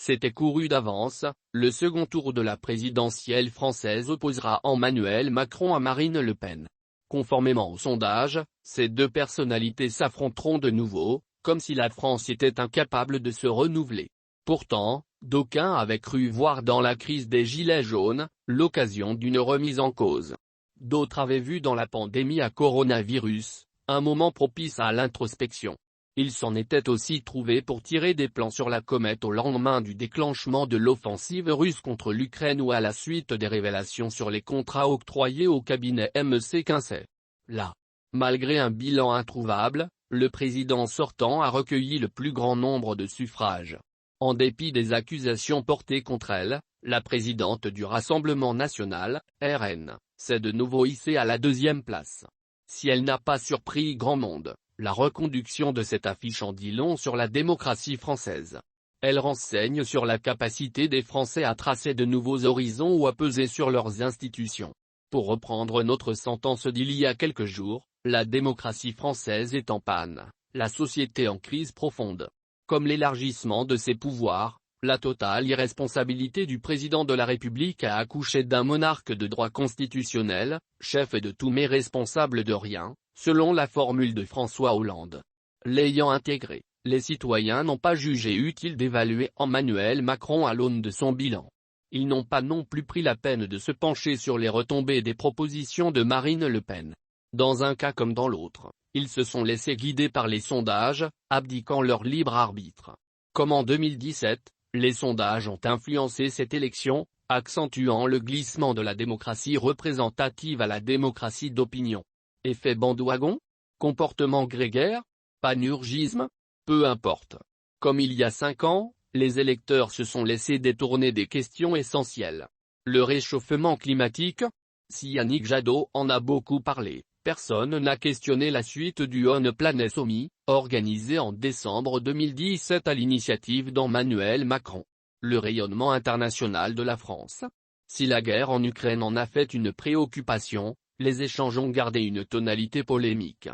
C'était couru d'avance, le second tour de la présidentielle française opposera Emmanuel Macron à Marine Le Pen. Conformément au sondage, ces deux personnalités s'affronteront de nouveau, comme si la France était incapable de se renouveler. Pourtant, d'aucuns avaient cru voir dans la crise des Gilets jaunes, l'occasion d'une remise en cause. D'autres avaient vu dans la pandémie à coronavirus, un moment propice à l'introspection. Il s'en était aussi trouvé pour tirer des plans sur la comète au lendemain du déclenchement de l'offensive russe contre l'Ukraine ou à la suite des révélations sur les contrats octroyés au cabinet McKinsey. Là, malgré un bilan introuvable, le président sortant a recueilli le plus grand nombre de suffrages. En dépit des accusations portées contre elle, la présidente du Rassemblement national, RN, s'est de nouveau hissée à la deuxième place. Si elle n'a pas surpris grand monde, la reconduction de cette affiche en dit long sur la démocratie française. Elle renseigne sur la capacité des Français à tracer de nouveaux horizons ou à peser sur leurs institutions. Pour reprendre notre sentence d'il y a quelques jours, la démocratie française est en panne, la société en crise profonde. Comme l'élargissement de ses pouvoirs, la totale irresponsabilité du président de la République a accouché d'un monarque de droit constitutionnel, chef de tout mais responsable de rien, selon la formule de François Hollande. L'ayant intégré, les citoyens n'ont pas jugé utile d'évaluer Emmanuel Macron à l'aune de son bilan. Ils n'ont pas non plus pris la peine de se pencher sur les retombées des propositions de Marine Le Pen. Dans un cas comme dans l'autre, ils se sont laissés guider par les sondages, abdiquant leur libre arbitre. Comme en 2017, les sondages ont influencé cette élection, accentuant le glissement de la démocratie représentative à la démocratie d'opinion. Effet bandwagon? Comportement grégaire? Panurgisme? Peu importe. Comme il y a 5 ans, les électeurs se sont laissés détourner des questions essentielles. Le réchauffement climatique? Si Yannick Jadot en a beaucoup parlé, personne n'a questionné la suite du On Planet Summit, organisé en décembre 2017 à l'initiative d'Emmanuel Macron. Le rayonnement international de la France? Si la guerre en Ukraine en a fait une préoccupation, les échanges ont gardé une tonalité polémique.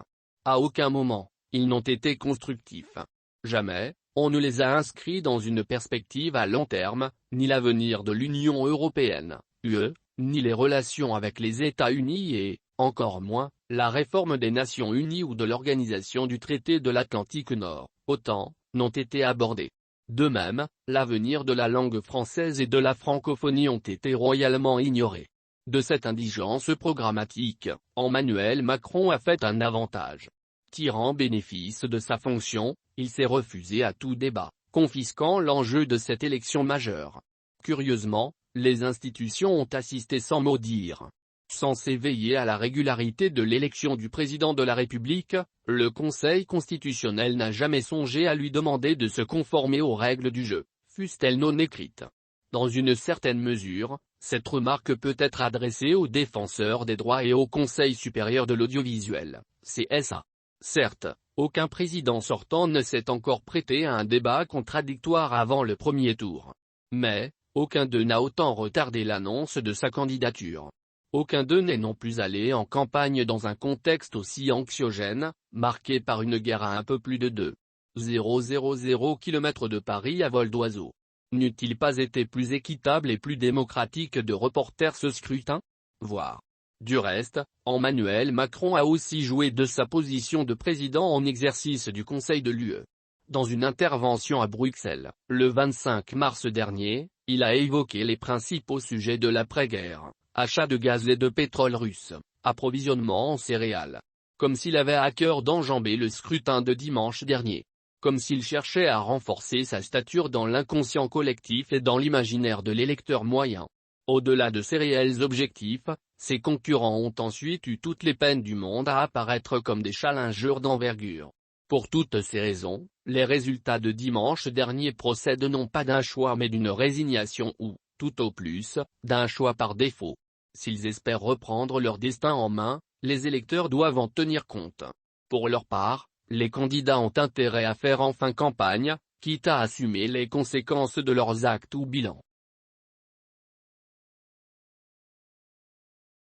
À aucun moment, ils n'ont été constructifs. Jamais, on ne les a inscrits dans une perspective à long terme, ni l'avenir de l'Union européenne, UE, ni les relations avec les États-Unis et, encore moins, la réforme des Nations Unies ou de l'Organisation du Traité de l'Atlantique Nord, OTAN, n'ont été abordés. De même, l'avenir de la langue française et de la francophonie ont été royalement ignorés. De cette indigence programmatique, Emmanuel Macron a fait un avantage. Tirant bénéfice de sa fonction, il s'est refusé à tout débat, confisquant l'enjeu de cette élection majeure. Curieusement, les institutions ont assisté sans mot dire. Censé veiller à la régularité de l'élection du président de la République, le Conseil constitutionnel n'a jamais songé à lui demander de se conformer aux règles du jeu, fussent-elles non écrites. Dans une certaine mesure, cette remarque peut être adressée aux défenseurs des droits et au Conseil supérieur de l'audiovisuel, CSA. Certes, aucun président sortant ne s'est encore prêté à un débat contradictoire avant le premier tour. Mais, aucun d'eux n'a autant retardé l'annonce de sa candidature. Aucun d'eux n'est non plus allé en campagne dans un contexte aussi anxiogène, marqué par une guerre à un peu plus de 2,000 km de Paris à vol d'oiseau. N'eût-il pas été plus équitable et plus démocratique de reporter ce scrutin? Voir. Du reste, Emmanuel Macron a aussi joué de sa position de président en exercice du Conseil de l'UE. Dans une intervention à Bruxelles, le 25 mars dernier, il a évoqué les principaux sujets de l'après-guerre, achat de gaz et de pétrole russe, approvisionnement en céréales. Comme s'il avait à cœur d'enjamber le scrutin de dimanche dernier. Comme s'il cherchait à renforcer sa stature dans l'inconscient collectif et dans l'imaginaire de l'électeur moyen. Au-delà de ces réels objectifs, ses concurrents ont ensuite eu toutes les peines du monde à apparaître comme des challengeurs d'envergure. Pour toutes ces raisons, les résultats de dimanche dernier procèdent non pas d'un choix mais d'une résignation ou, tout au plus, d'un choix par défaut. S'ils espèrent reprendre leur destin en main, les électeurs doivent en tenir compte. Pour leur part, les candidats ont intérêt à faire enfin campagne, quitte à assumer les conséquences de leurs actes ou bilans.